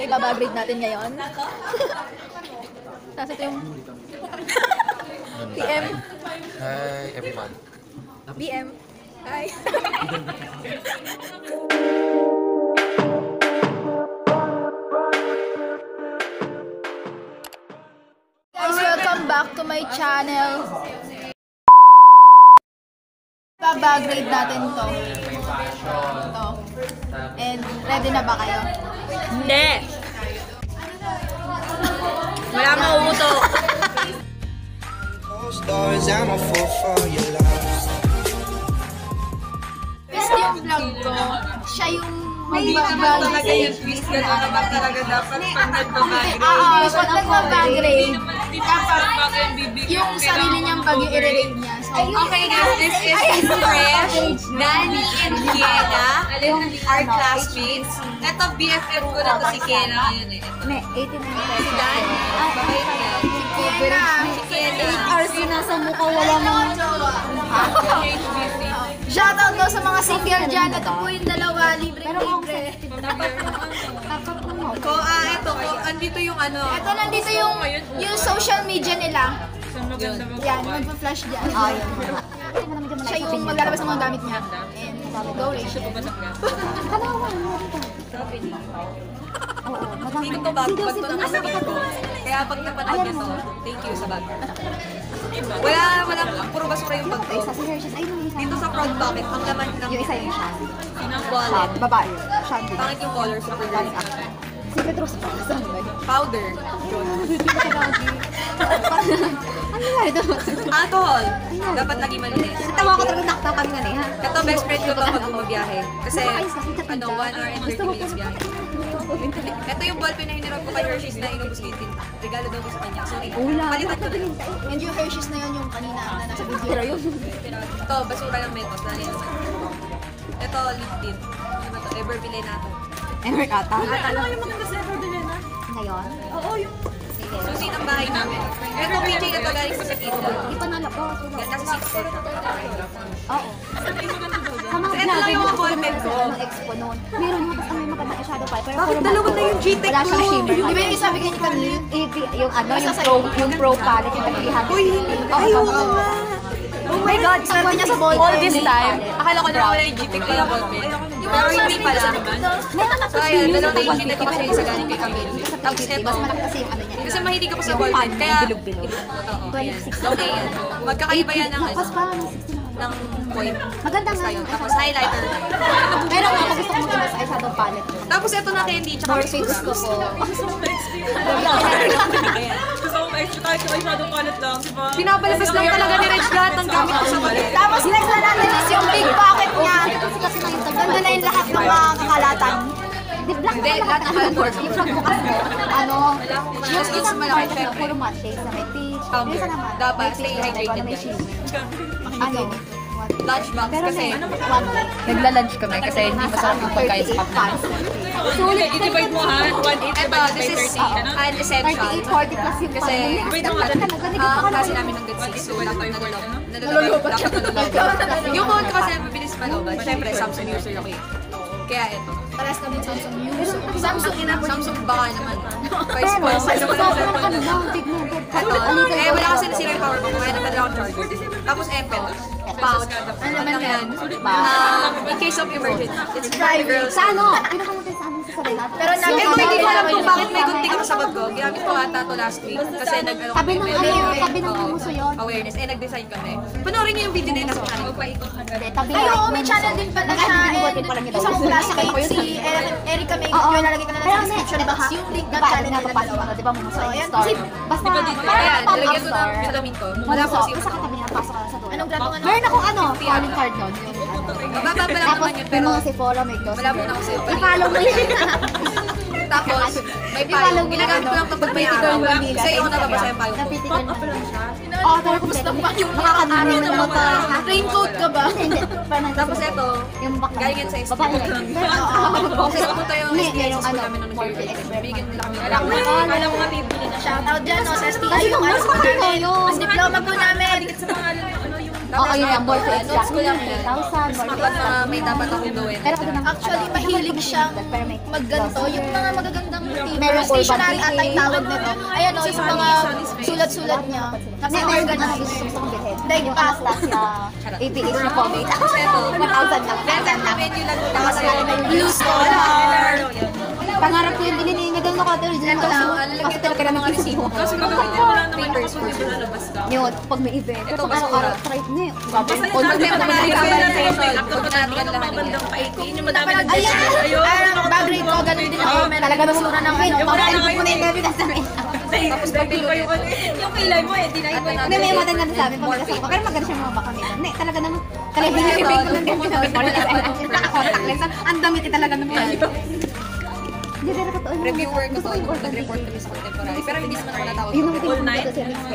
ibabagrade natin ngayon. Tapos ito yung PM. Hi everyone. BM. Hi. Guys, welcome back to my channel. Ibabagrade natin to. Ito. And ready na ba kayo? Hindi! Wala mauuto. Best yung vlog ko, siya yung Talaga yung twist na naman talaga dapat pag nagbabagrade. pag nagbabagrade, yung Yung sarili niyang pag-i-rate niya. So, okay guys, this is Fresh, Danny, and Kiena, our classmates. Ito, BFF ko na to si Kiena ngayon eh. May 89 pesos. Si Danny, bakit na? Si Kiena. 8 hours na nasa mukha, wala mga shoutout daw sa mga single dyan. Ito po yung dalawa, libre-libre. Ito, andito yung ano. Ito, nandito yung social media nila. Yan, magpa-flash dyan. Siya yung maglalabas ng mga gamit niya. And go, Rachel. Hindi ko bag to nakasabi ko. Kaya pag napanood nyo to, thank you sa bag. Walang puro basura yung bag ko. Dito sa front pocket, ang laman ng yung isa yung siya. wallet. Babae. Shandy. Pangit yung color, super light. Si Petros pa. Saan ba? Powder. Ano nga ito? Alcohol. Dapat lagi malinis. Tawa ko talaga naktapan nga ha. Ito, best friend ko to pag bumabiyahe. Kasi, 1 hour and 30 minutes biyahe. Ito yung ballpen na hinirap ko kay Hershey's na inubos ko yung regalo daw ko sa kanya. Sorry. Palitan ko na. And yung Hershey's na yun yung kanina na nasa video. Ito, basura ng Mentos. Ito, lip tint. Ano ba ito? Everbile na ito. Ever ata? Ano yung maganda sa Everbile na? Ngayon? Oo, yung susi ng bahay namin. Ito, PJ na ito galing ko sa Kindle. Di pa nalabas. Nasa 6 foot. Oo. Sa mga Ito lang yung mga ballpen ko. ng expo noon. Meron mo basta may magandang shadow pa. Pero Bakit dalawa na yung GTEC wala siyang ko? shimmer. Di ba yung isa bigay ni kanina? Yung ano, yung pro palette, yung tag-300. Uy, ayaw nga. Oh my God, Swerte niya sa ballpen. All this time, akala ko na wala yung GTEC ko yung ballpen. Pero hindi pala. So ayun, dalawa na yung GTEC ko kasi isa galing kay Camille. Tapos ito, Mas malaki kasi yung ano niya. kasi mahilig ako sa ballpen, kaya bilog-bilog. okay, magkakaiba yan ng Tapos pa, ng point. maganda nga Ayun, yung tapos highlighter. Pero ako gusto ko maganda sa eyeshadow palette. Tapos ito na candy, tsaka More shades ko po. pinapalabas lang talaga ni Rich lahat ng gamit ko sa wallet. Tapos next na natin is yung big pocket niya. Kasi na yung Ganda na yung lahat ng mga kakalatan. Di black Hindi, lahat ng color. yung pagbukas mo. Ano? Yung Mas isang malaki, part syempre. puro matte shades na may peach. Powder. Yung isa naman. Dapat, may stay peach, hydrated, may guys. shimmer. Ano? Lunchbox Pero kasi may one day. Nagla-lunch kami kasi hindi masarap yung pagkain sa kapatid. Sulit pa I-divide mo ha, 180 ito, this is an essential. 38, 40 plus yung Kasi, kasi namin ng good 6. So, dapat nalulog. Yung phone ko kasi mabilis malobat. Siyempre, Samsung user ako eh. Kaya ito. Parehas kami Samsung News. Samsung baka naman. Vice Pero, versa. sobrang ano lang, pigmented. Ito, wala kasi nasira yung power bank ko, kaya nagdala akong charger. Tapos M-Pen. Pouch. Ano naman yan? In case of emergency. It's for the girls. Sa ano? Pinakamatay sa amin sa sarili. Pero Ito, hindi ko alam kung bakit may gunting ako sa bag ko. Ginamit ko ata to last week. Kasi nag-ano Tabi ng kami, ano, may- tabi ng oo, muso yun. awareness. Nag-design kami. Panoorin niyo yung video na yun nasa kanil ko. Tabi Ay, lang. oo, may channel din pala siya. And isang classmate, si Erica May. Oo. Yung lalagay ko na lang sa description box. Yung link ng channel nila dalawa. Di ba mo sa So, ayan. store? Kasi, Basta, Ayan, parang nalagyan ko na store. sa damit ko. Wala Wala po po. kasi Basta katabi na pasok ka lang sa dulo. anong grado nga Meron akong ano, calling card nun. Mababa pa lang Tapos, naman yun, may pero mga Sephora, may Gloss. wala muna ako sa I-follow mo yun. Tapos, may I-follow payo. mo Ginagamit ko lang ito pag may araw. Kasi yung nababasa yung payo ko. Napitigan mo. Oo, pero kumusta pa? Yung makakadami ng mga raincoat ka ba? Hindi. Tapos ito, Yung bakla. galing yan sa SP. Babae lang. Kasi pupunta yung Hindi, SPI yung sa school ano, namin nung more nag-graduate. Bigyan nila kami. Alam mo nga, bibili na. Shoutout dyan, no, sa STI. Ay, yung mas makakita yun. Mas diploma po namin. Tapos, yun yung ball to notes ko lang yun. 1,000, Mas mapat na may dapat akong gawin. Pero kasi Actually, mahilig siyang magganto. Yung mga magagandang motivo. Meron Stationary urban at ang tawag nito. Ayan o, yung mga sulat-sulat niya. Naka-organize. gusto kong bilhin. Dahil Yung pa. Anastasia APH na pomade. Tapos ito, 1,000 lang. Benta na menu lang nila kasi Blue scholar. Pangarap ko yung bilhin. Nagano ko ate original ko lang. Kasi talaga naman ang resibo. Kasi gagawin mo lang naman papers mo lalabas ka. Yun, pag may event. Pero pag araw-araw, try na yun. Pag may Bag rate ko, ganun din ako. Talaga naman Sura ng ano. Pag-ano ko na yung evidence namin. Tapos pagpilo yung kilay mo eh, dinay mo. Hindi, may modern na sabi pag nasa ko. Pero maganda siya mga baka nila. Hindi, talaga naman. Talaga binibig ko lang din. Naka-contact lens. Ang damit talaga naman. Hindi, pero totoo naman. Reviewer ko to, nag-report kami sa contemporary. Pero hindi naman ako natawag. Yun ang all night?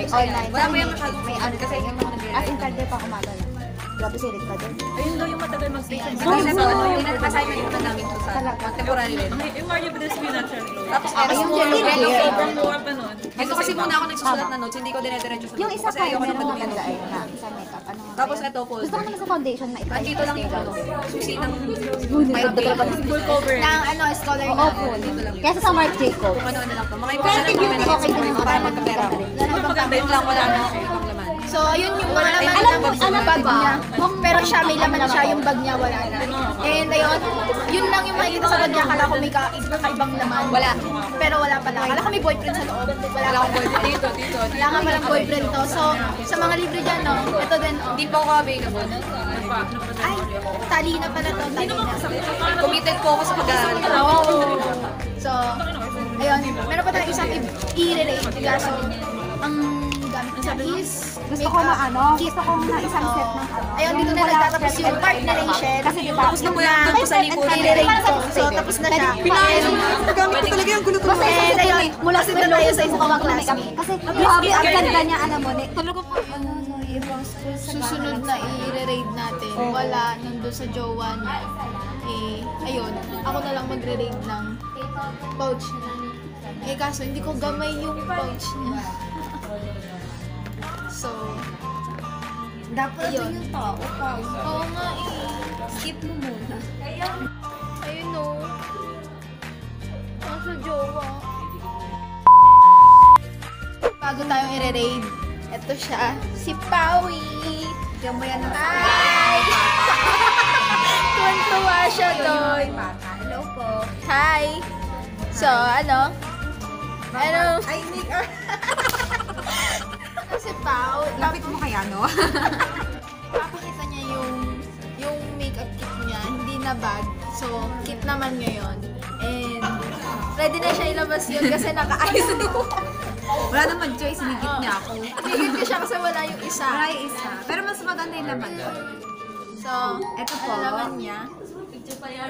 All night. Wala mo yung masyado. May ano kasi yung mga as in card pa umaga lang. Grabe silit ka din. Ayun daw yung matagal mag-stay sa Kasi na ano, yung assignment naman namin to sa contemporary din. Yung Mario Bedes Financial Law. Tapos Ayun, meron yun, ko yun. Sobrang lower pa nun. Ito kasi muna ako nagsusulat na notes, hindi ko dinediretso sa Yung notes. isa Kasi pa, ayoko meron naman mga dumino. ganda ay na isang makeup. Ano nga Tapos ba yun? ito, folder. Gusto ko naman sa foundation na ito. Andito lang yung susi ng Full cover. Ng ano, scholar Oo, na. full. Kaya sa Mark Jacob. kung ano-ano lang to. Mga iba na namin Okay din para magkapera ko. Yun lang, wala na ako ibang laman. So, yun yung mga laman Alam mo, ng bag niya. Pero siya, may laman siya, yung bag niya, wala na. And ayun, yun lang yung makikita sa bag niya. Akala ko may kakaibang laman. Wala. Pero wala pala. Akala ko may boyfriend sa loob. Wala Wala akong pala. boyfriend. Dito. Wala nga palang boyfriend to. So, sa mga libre dyan, no? Ito din, oh. Hindi pa ako available. Ay, tali na pala to. Tali na. Committed po ako sa pag-aaral. So, ayun. Meron pa tayong isang i-relate. Kaso, ang gamit niya is Gusto ko na ano, gusto ko na isang set ng ano. ayun, dito na nagtatapos yung part narration. Kasi di ba? Tapos na po yung doon sa lipunan. I-relate ko. So, tapos na siya. Gamit ko talaga yung gulo ko. Kasi And ayun, mula sa tayo tayo sa isang makeup. classmate. Kasi grabe, ang ganda niya, ano mo, tulog ko po, ano, ibang school sa Susunod na i-raid natin. Wala, nandun sa jowa niya. Eh, ayun, ako na lang magre-raid ng pouch niya. Eh, kaso hindi ko gamay yung pouch niya. So, dapat ayun. yung tao, Oo nga eh. skip mo muna. Ayun o. Nasa jowa. Bago tayong i-raid, eto siya, si Pawi. Yung mo yan ng Hi! Tuwan-tuwa siya doon. Hello po. Hi! So, ano? Ano? Ay, make-up. Si Pao. Lapit mo kaya, no? Papakita niya yung makeup kit niya. Hindi na bag. So, kit naman ngayon. And, ready na siya ilabas yun kasi naka-ayos na. Wala naman choice, sinigit niya ako. Sinigit ko siya kasi wala yung isa. Wala yung isa. Pero mas maganda yung laman. So, Eto po. ano naman niya?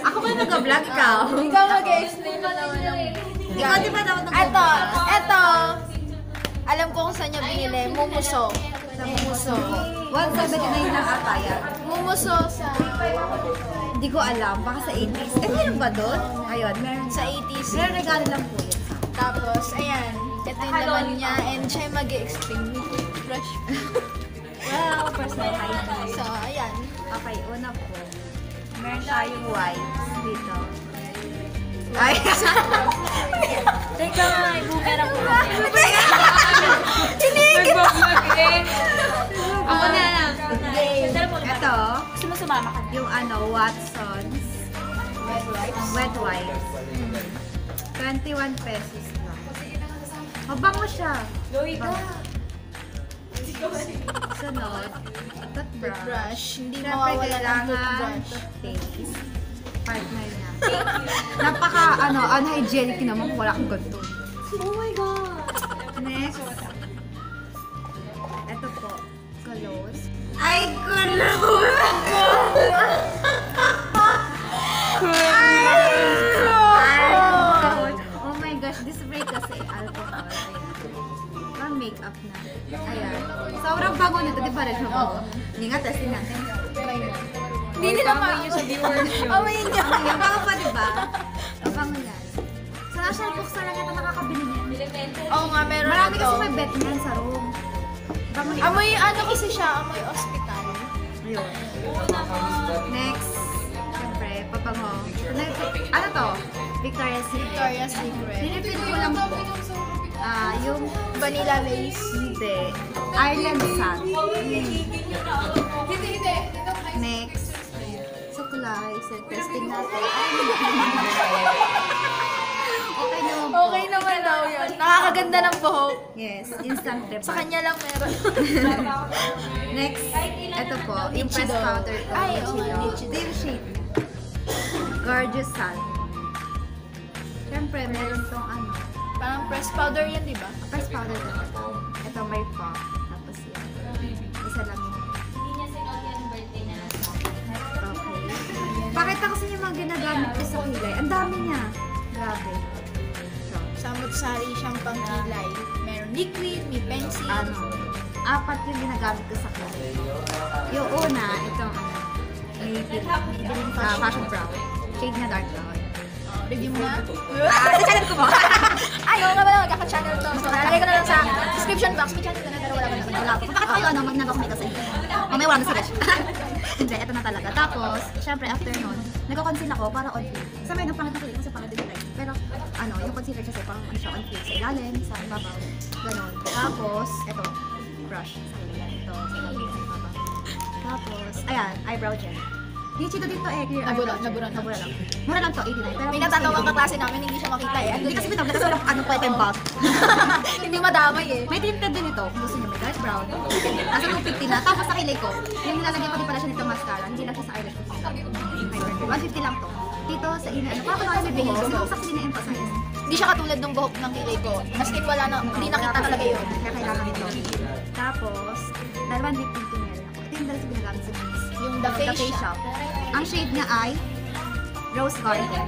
Ako ba nag-vlog ikaw? Ikaw mag-explain mo naman yung Ikaw di ba dapat Eto. Alam ko kung saan niya binili. Mumuso. Sa Mumuso. 179 lang ata yan. Mumuso sa Hindi ko alam. Baka sa 80s. Eh, meron ba doon? Ayun, meron. sa 80s. Meron regalo lang po yun. Tapos, ayan. Ito yung laman niya. And siya yung mag-explain. Brush. Wow, personal hygiene. So, ayan. Okay, una po. Meron tayong wipes dito. Ay! Teka nga, boomerang ko. Hinigit! Ako na lang. Ito, Gusto mo sumama ka? yung ano, Watson's wet wipes. 21 pesos lang. Mabango siya. Sunod, toothbrush. Brush. Hindi Siyempre, mawawala ng kailangan toothbrush. toothpaste. Partner niya. Napaka, unhygienic naman kung wala kang ganito. Oh my God! Next. Ito po. Close. Ay, Oh my gosh, this spray kasi alcohol. Pang makeup na. Ayan. Sobrang bago nito, di ba rin mo? Hindi nga, testing natin. Hindi nila ma... sa viewers yun. Awayin niya. Ang bango pa, di ba? Ang bango yan. Sa National Bookstore lang ito nakakabili niyan. Oo nga, meron Marami ito. kasi may bet niyan sa room. Bango niya. Amoy ano kasi siya, amoy hospital. Ayun. Next, syempre, pabango. Ano to? Victoria's Secret. Victoria's Secret. Nilipid ko lang po. Yung Vanilla lace. hindi. Ireland Sun. Next, suklay. Testing natin. Okay naman po. Okay naman daw yun. Nakakaganda ng buhok. Yes, instant rep. Sa kanya lang meron. Next, ito po, yung press Nichido. powder ko. Ay, oo, Nichido. Nichido. Ito yung shade niya. Gorgeous Sun. Siyempre, meron tong ano, Parang press powder yan, di ba? press powder talaga. Ito may pop. Tapos yan. Isa lang yun. Okay. Pakita ko sa inyo yung mga ginagamit ko sa kilay. Ang dami niya. Grabe. So, Samot-sari siyang pangkilay. Meron liquid, may pencil. apat yung ginagamit ko sa kilay. Yung una, itong ano, may fashion brown. Shade na dark brown. Review mo na? Sa channel ko po. Ay, oo nga pala, magkaka-channel to. So, lalagay ko na lang sa description box. May channel ka na, pero wala ka na. Wala po. Bakit kayo, ano, mag-nabak may kasi. Mamaya wala na sa rush. Hindi, ito na talaga. Tapos, syempre, after nun, nagko-conceal ako para on feel. Sa may pangit na kulit kasi pangit din tayo. Pero, ano, yung concealer kasi pang ano siya on feel. Sa ilalim, sa ibabaw. Ganon. Tapos, ito, brush. Sa ilalim. Ito, sa ilalim, sa ibabaw. Tapos, ayan, eyebrow gel. Yung chito dito eh, clear Nabura eyebrow gel. lang. Mura lang. Mura lang to, 89. Pero May natatawang kaklase namin, hindi siya makita eh. Hindi kasi bitaw, kasi walang anong pwede yung bulk. Hindi madamay eh. May tinted din ito. Kung gusto niyo, may dark brown. Nasa 250 na. Tapos sa kilay ko, yung nilalagyan ko din pala siya nito mascara. Hindi lang siya sa eyelash. 150 lang to. Dito sa ina, ano, parang kung may buhok. Sinong saksi na-emphasize. Hindi siya katulad ng buhok ng kilay ko. As in, wala na, hindi nakita talaga yun. Kaya kailangan ito. Tapos, dalawang lip tint meron ako. Ito yung dalawa ginagamit sa cheeks. Yung The Face Shop. Ang shade niya ay Rose Garden.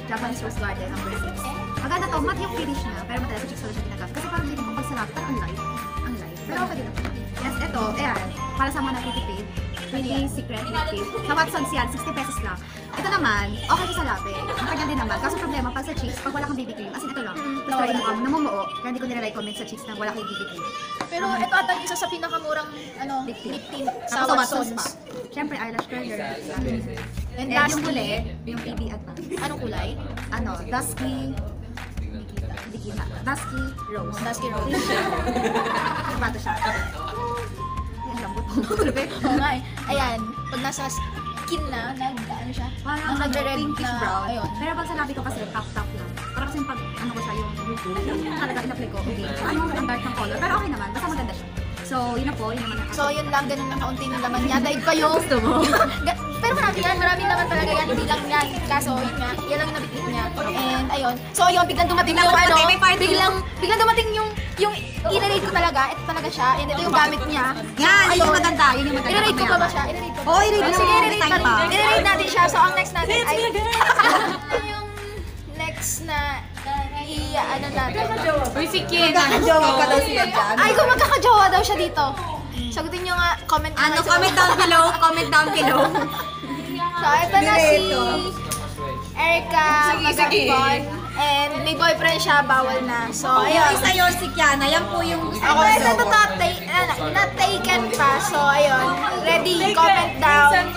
Japanese Rose Garden, number 6. Maganda to, matte yung finish niya. Pero matalas sa cheeks wala siya ginagamit. Kasi parang hindi ko pag sarap, parang ang light. Ang light. Pero okay din naman. Yes, ito, ayan. Para sa mga nagtitipid. Pretty Secret Liquid. Sa Watson's yan, 60 pesos lang. Ito naman, okay ko sa labi. Ang kanya din naman. Kaso problema, pag sa cheeks, pag wala kang BB cream, as in ito lang. Tapos try mo kamo, namumuo. Kaya hindi ko nire-recommend sa cheeks na wala kang BB cream. Pero ito ata isa sa pinakamurang ano, Lip tint. lip tint Tapos sa sa Watson's Watson's. pa. Siyempre, eyelash curler. And Eh, yung lastly, huli, yung PB Advance. anong kulay? Ano, Dusky, hindi kita. Dusky Rose. Dusky Rose. Bato siya. Yan, lambot. Oo nga eh. Ayan, pag nasa skin na, ano siya? Parang nagre-red pinkish na, brown. ayun. Pero pag sa labi ko kasi top lang. Parang kasi pag ano ko siya yung talaga in-apply ko. Okay. So, ano ang dark ng color. Pero okay naman. Basta maganda siya. So, yun na po. Yun naman ang So, yun lang, ganun lang kaunti yung laman niya. Daig pa yung... Gusto mo? Pero marami naman talaga yan. Hindi lang yan. Kaso, yun nga, yan lang yung nabitbit niya. And, ayun. So, ayun, biglang dumating yung ano, biglang dumating yung i-relate ko talaga. Ito talaga siya. And ito yung gamit niya. Yan, yun yung maganda. Yun yung maganda. I-relate ko pa ba siya? I-relate ko ba? Oo, i-relate mo. Sige, i-relate Time pa rin. pa. I-relate natin siya. So, ang next natin ay... yung next na... ano natin. Uy, si Ken. Magkakajowa pa daw siya dyan. Ay, kung magkakajowa daw siya dito. Sagutin nyo nga, comment nyo Ano, nga sa comment down below. Comment down below. So, ito na si Erica Magagpon. And may boyfriend siya, bawal na. So, ayun. Isa yun si Kiana. Yan po yung gusto Ako ito not taken pa. So, ayun. Ready, comment down.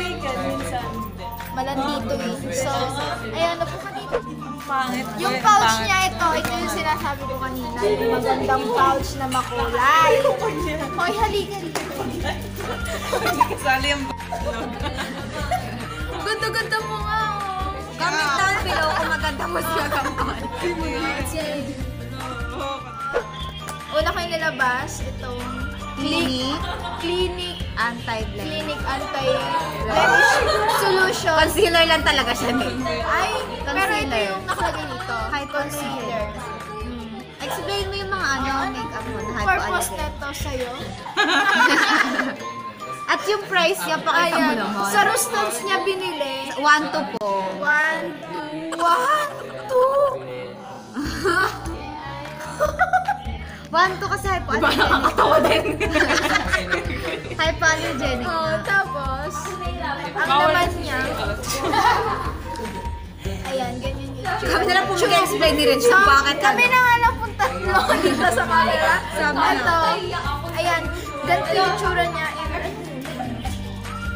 Malandito eh. So, ayun, napo ka dito. Yung pouch niya ito yung sinasabi ko kanina. Yung magandang pouch na makulay. Hoy, halika dito. Kasali yung Ganda-ganda mo nga, oh. Comment down below kung maganda mo siya gampang. Una ko yung nilabas, itong Clinic Anti-blemish. Anti-Blemish Solution. Concealer lang talaga siya. Ay, pero ito Concealer. yung nakalagay dito. High concealer. Explain mo yung mga ano, makeup mo na Purpose hypoallergen. na to sa'yo. At yung price niya, pakita mo Ayan, naman. sa Rustons niya binili. 1-2 po. 1-2 kasi hypoallergenic. Parang nakakatawa din. Hypoallergenic Oh, na. tapos, ang naman niya, ayan, ganyan yung tsura. Kami na lang po mag-explain ni Rich kung bakit Kami na nga lang pong tatlo dito sa camera. Sama na. Ito, ayan, ganito yung tsura niya.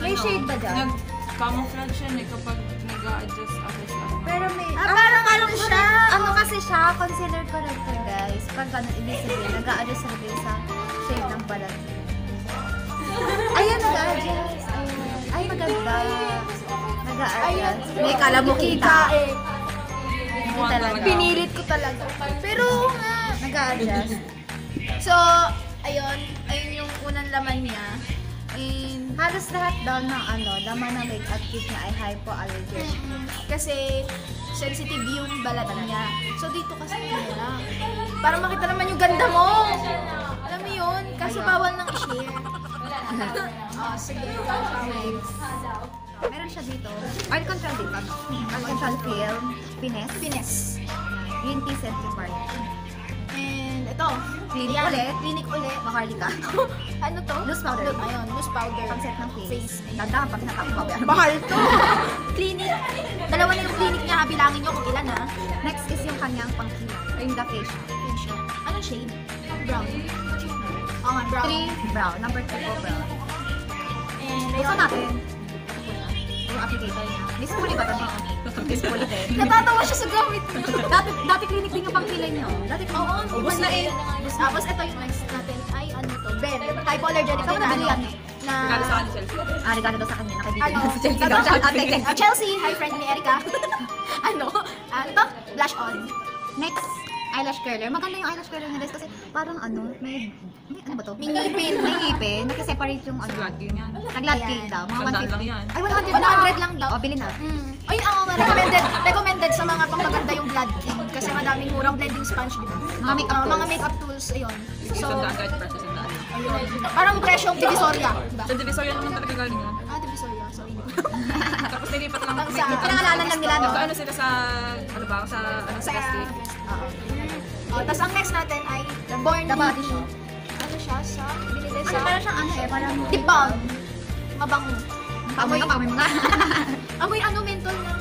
May shade ba dyan? Nag-camouflage yan eh kapag nag-a-adjust ako sa ano. Pero may... parang ano siya? Ano kasi siya, concealer corrector guys. Pag ano, ibig sabihin, nag-a-adjust na din sa shade ng balat. Ayan, nag-a-adjust. Ayan. Ay, maganda. Nag-a-adjust. May kala mo kita. Hindi talaga. Pinilit ko talaga. Pero nga. Nag-a-adjust. So, ayun yung unang laman niya. And, Halos lahat daw ng ano, laman ng makeup kit niya ay hypoallergenic. kasi sensitive yung balat niya. So, dito kasi lang. Para makita naman yung ganda mo. Alam mo yun? Kaso bawal nang i-share. Sige. Next. Meron siya dito. Oil control dito. Oil control film. Finesse. Finesse. Green tea scent yung part. And ito. Clinic Yan. ulit. Clinic ulit. Maharlika. Ano to? Loose powder. Ayun, loose powder. Pang set ng face. Tanda pag natakbo. Mahal to. Clinic. Dalawa na yung clinic niya. Bilangin nyo kung ilan ha. Next is yung kanyang pang-kilay. Yung the face. Yun siya. Anong shade? Brown. Oo nga, brown. 3 brown. Number 2 po brown. And Gusto ayun. natin. Yung applicator niya. Miss Puli ba ito? Miss Puli din. Natatawa siya sa gamit. Dati clinic din yung pang-kilay niyo. Dati clinic. Oo, ubos na eh. Tapos ito yung next natin. Ay, ano to? Ben. Hypoallergenic Saan mo din na nabili ano. yan? Na... Regalo sa akin, Chelsea. Regalo daw sa kanya. Nakaibigan Ano? si Chelsea Ano? daw. Shout out kay Chelsea. Chelsea. Hi, friend ni Erica. Ano? Ano to? Blush on. Next, eyelash curler. Maganda yung eyelash curler niya guys kasi parang ano, may ano ba to? May ngipin. May ngipin. Nakaseparate yung ano. Glad yun yan. Nag-glad cake daw. Mga Sandaan 150. lang yan. Ay, 100 lang daw. O, bilhin na. Ay, ako recommended sa mga pangmaganda yung Glad King kasi madaming murang blending sponge dito. Mga makeup tools. Mga makeup tools, ayun. So, Sandaan kahit presyo sandaan. parang presyong Divisoria, diba? Sa Divisoria naman talaga galing yun. Divisoria, sorry. Tapos nilipat lang. Sa- Pinangalanan lang nila, no? Magkaano sila sa, ano ba, sa, ano, sa Gasti. Tapos ang next natin ay Born The Body Shop. Ano siya? Sa, binili Kasi sa parang siyang ano eh, parang... Tip balm. Mabango. Pamoy ka, pamoy mo nga. Amoy ano, mentol na.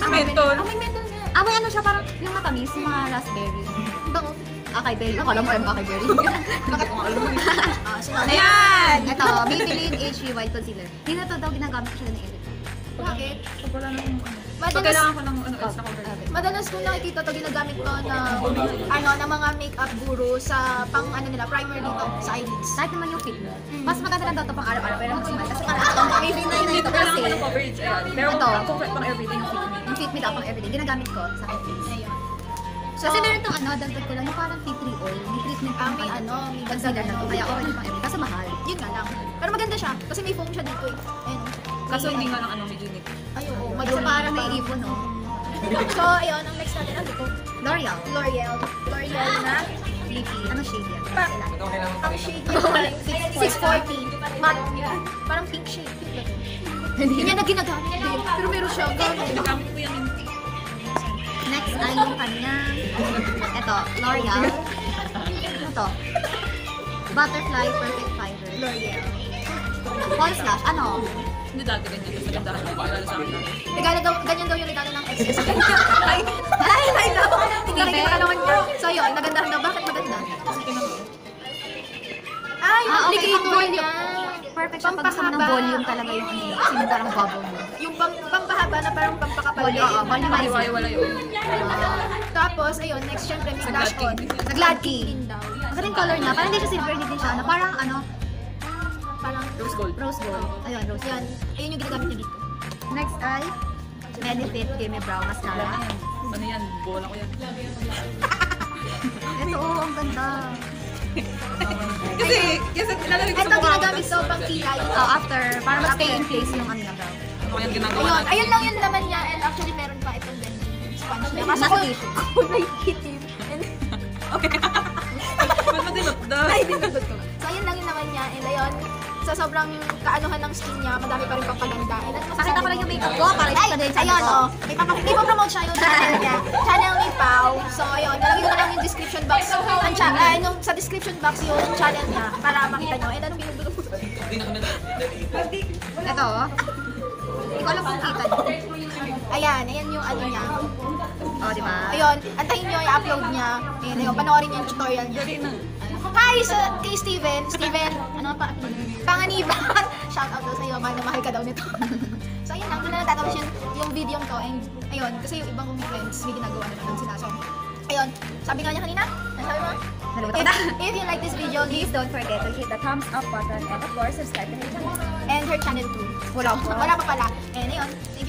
Mentol? Amoy mentol na. Amoy ano siya, parang yung matamis, yung mga raspberry. Bango. Akay berry. Akala mo akay berry. Bakit mo alam mo yun? Sunod. Ayan! Ito, Maybelline HG White Concealer. Hindi na to daw ginagamit siya ni Eric. Bakit? Pag wala na yung ano. So, Madalas, kailangan ko ng ano, extra cover. madalas ko nakikita to ginagamit to na ano ng mga makeup guru sa pang ano nila primer dito sa eyelids. Kahit naman yung fit mo. Mas maganda lang daw ito pang araw-araw pero mas mahal. Kasi parang ito, Maybelline na Hindi ito ko kailangan ko kasi. ng coverage. Ayan. Pero Ito. ako pang everything yung fit me. Yung fit me daw pang everyday. Ginagamit ko sa akin face. Ayun. So, Kasi meron itong ano, dagdag ko lang, yung parang tea tree oil. May treatment pang may ano, may concealer na to. Kaya okay pang everyday. Kasi mahal. yun nga lang. Pero maganda siya kasi may foam siya dito eh. Ayun. Kaso hindi nga lang ano, medyo unique. Ay, oo. Kasi parang may ipon, no? So, ayun, ang next natin, ano to? L'Oreal. L'Oreal. L'Oreal na Lippy. Ano shade yan? Pa- ang shade niya, 640. Matte. Parang pink shade. Pink ba to? Hindi niya na ginagamit din. Pero meron siya. Ginagamit ko yan yung Next ay yung kanyang, eto, L'Oreal. Ano to? Butterfly Perfect Fiber. L'Oreal. False lash, ano? hindi dati ganyan. Kasi nagdahan ko para sa akin. Regalo daw, ganyan daw yung regalo ng ex. Ay, daw. Tingnan ko naman ko. So yun, nagandahan daw. Bakit maganda? Ay, yung okay, applicator pang volume. niya. Perfect siya pag gusto mo ng Pampahaba. volume talaga yung ano, yung parang bubble mo. Yung pampahaba na parang pampakapal. Volume, oo, volumizer. Wala yun. Tapos, ayun, next syempre may Sa blush Glad on. King. Sa Glad King. daw. Maganda yung color niya, parang hindi siya silver, hindi siya, ano, parang ano, Parang, Rose gold. rose gold. Ayun, rose yan. gold. Ayun yung ginagamit niya dito. Next ay, Benefit Gimme Brow Mascara. Ano yan? Bola ko yan. Ito, oh, ang ganda. Kasi nalalig ko Ito sa mukha ko. ginagamit daw pang kilay. After, para mag-stay in place yung ano niya brow. Ano kaya ginagawa Ayun, natin? ayun lang yun naman niya. And actually, meron pa itong blending sponge niya. Kaso Nasa ko, tissue. kulay itim. And, Ba't madilot daw? ay, dinudot ko. So, ayun lang yun naman niya. And ayun, sa sobrang kaanuhan ng skin niya, madami pa rin pampaganda. And ano masasabi Pakita ko lang yung makeup ko, para Ay, ito din sa ayun, ko. oh. May promote siya yung channel niya. Channel ni Pau. So, ayun, nalagay ko na lang yung description box. Sa description box yung channel niya para makita nyo. And anong binubulo mo? Ito, oh. Hindi ko alam kung kita niyo. Ayan, ayan yung ano niya. Oh, di ba? Ayun, antayin nyo, i-upload niya. Ayun, ayun, panoorin niyo yung tutorial niya. Hi kay Steven. Steven, ano pa? Panganiban. Shout out daw sa'yo. Mahal na mahal ka daw nito. So ayun lang, doon na natatapos yung video to. And ayun, kasi yung ibang kong friends, may ginagawa na naman sila. So, ayun. Sabi nga niya kanina, sabi mo? If you like this video, Please don't forget to hit the thumbs up button and of course, subscribe to her channel. and her channel too. Wala pa pala. And ayun, thank you.